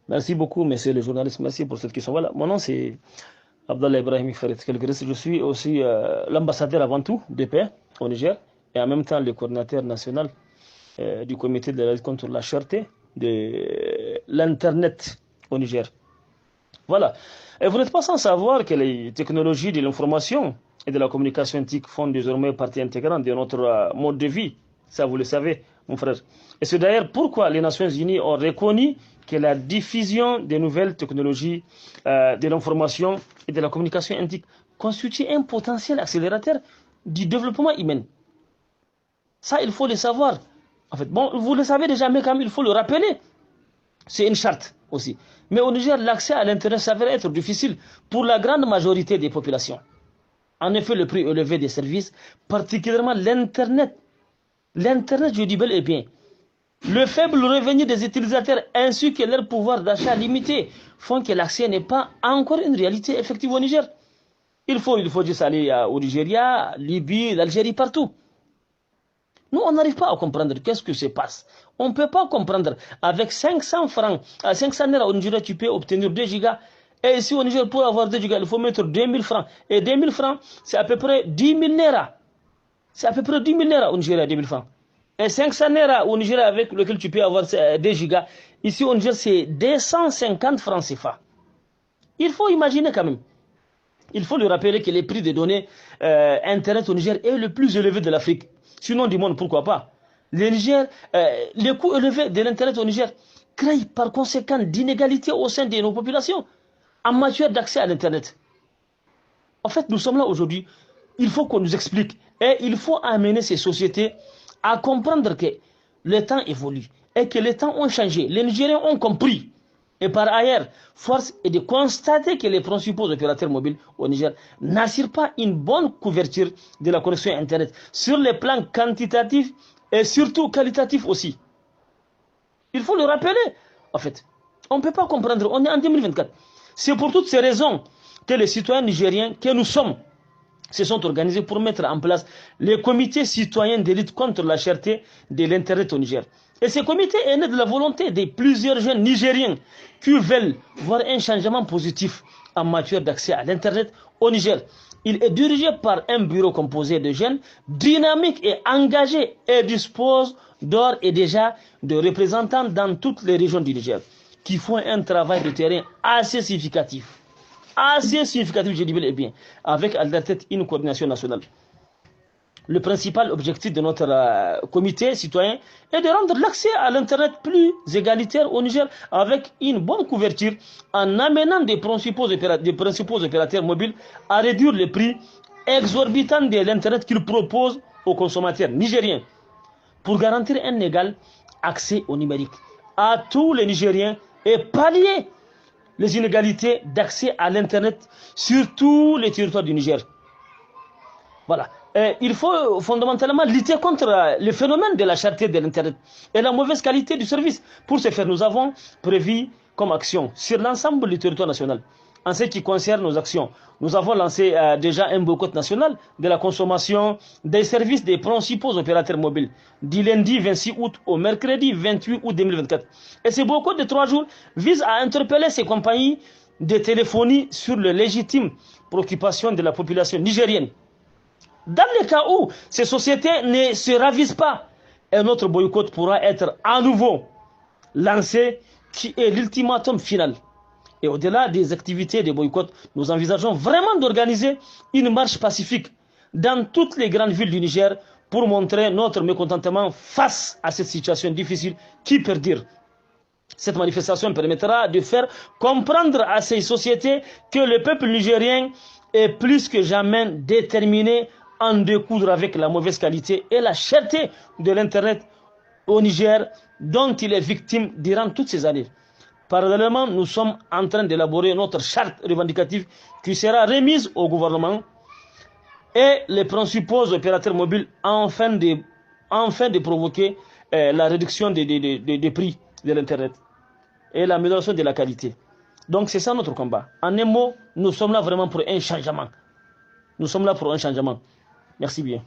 Merci beaucoup, monsieur le journaliste. Merci pour cette question. Voilà, mon nom c'est Abdallah Ibrahim Farid Kelgris. Je suis aussi l'ambassadeur avant tout de paix au Niger et en même temps le coordinateur national du comité de la lutte contre la cherté de l'Internet au Niger. Voilà. Et vous n'êtes pas sans savoir que les technologies de l'information et de la communication éthique font désormais partie intégrante de notre mode de vie. Ça, vous le savez, mon frère. Et c'est d'ailleurs pourquoi les Nations Unies ont reconnu que la diffusion des nouvelles technologies de l'information et de la communication éthique constitue un potentiel accélérateur du développement humain. Ça, il faut le savoir. En fait, bon, vous le savez déjà, mais quand même, il faut le rappeler. C'est une charte aussi. Mais au Niger, l'accès à l'Internet s'avère être difficile pour la grande majorité des populations. En effet, le prix élevé des services, particulièrement l'Internet, je dis bel et bien, le faible revenu des utilisateurs ainsi que leur pouvoir d'achat limité font que l'accès n'est pas encore une réalité effective au Niger. Il faut juste aller au Nigeria, Libye, l'Algérie, partout. Nous, on n'arrive pas à comprendre qu'est-ce que se passe. On ne peut pas comprendre. Avec 500 francs, à 500 naira au Nigeria, tu peux obtenir 2 gigas. Et ici au Niger, pour avoir 2 gigas, il faut mettre 2000 francs. Et 2000 francs, c'est à peu près 10 000 naira. C'est à peu près 10 000 naira au Nigeria, 2000 francs. Et 500 naira au Nigeria avec lequel tu peux avoir 2 gigas. Ici au Niger, c'est 250 francs CFA. Il faut imaginer quand même. Il faut lui rappeler que les prix des données Internet au Niger est le plus élevé de l'Afrique. Sinon du monde, pourquoi pas. Les coûts élevés de l'Internet au Niger créent par conséquent d'inégalités au sein de nos populations en matière d'accès à l'Internet. En fait, nous sommes là aujourd'hui. Il faut qu'on nous explique et il faut amener ces sociétés à comprendre que le temps évolue et que les temps ont changé. Les Nigériens ont compris. Et par ailleurs, force est de constater que les principaux opérateurs mobiles au Niger n'assurent pas une bonne couverture de la connexion Internet sur les plans quantitatifs et surtout qualitatifs aussi. Il faut le rappeler, en fait. On ne peut pas comprendre, on est en 2024. C'est pour toutes ces raisons que les citoyens nigériens que nous sommes se sont organisés pour mettre en place les comités citoyens de lutte contre la cherté de l'Internet au Niger. Et ce comité est né de la volonté de plusieurs jeunes Nigériens qui veulent voir un changement positif en matière d'accès à l'Internet au Niger. Il est dirigé par un bureau composé de jeunes dynamiques et engagés et dispose d'ores et déjà de représentants dans toutes les régions du Niger qui font un travail de terrain assez significatif. Assez significatif, je dis bien, avec à la tête une coordination nationale. Le principal objectif de notre comité citoyen est de rendre l'accès à l'Internet plus égalitaire au Niger avec une bonne couverture en amenant des principaux opérateurs mobiles à réduire les prix exorbitants de l'Internet qu'ils proposent aux consommateurs nigériens pour garantir un égal accès au numérique à tous les Nigériens et pallier les inégalités d'accès à l'Internet sur tous les territoires du Niger. Voilà. Il faut fondamentalement lutter contre le phénomène de la cherté de l'Internet et la mauvaise qualité du service. Pour ce faire, nous avons prévu comme action sur l'ensemble du territoire national. En ce qui concerne nos actions, nous avons lancé déjà un boycott national de la consommation des services des principaux opérateurs mobiles du lundi 26 août au mercredi 28 août 2024. Et ce boycott de 3 jours vise à interpeller ces compagnies de téléphonie sur les légitimes préoccupations de la population nigérienne. Dans le cas où ces sociétés ne se ravisent pas, un autre boycott pourra être à nouveau lancé, qui est l'ultimatum final. Et au-delà des activités de boycott, nous envisageons vraiment d'organiser une marche pacifique dans toutes les grandes villes du Niger pour montrer notre mécontentement face à cette situation difficile qui perdure. Cette manifestation permettra de faire comprendre à ces sociétés que le peuple nigérien est plus que jamais déterminé à en découdre avec la mauvaise qualité et la cherté de l'Internet au Niger dont il est victime durant toutes ces années. Parallèlement, nous sommes en train d'élaborer notre charte revendicative qui sera remise au gouvernement et les principaux opérateurs mobiles afin de provoquer la réduction des prix de l'Internet et l'amélioration de la qualité. Donc c'est ça notre combat. En un mot, nous sommes là vraiment pour un changement. Nous sommes là pour un changement. Merci bien.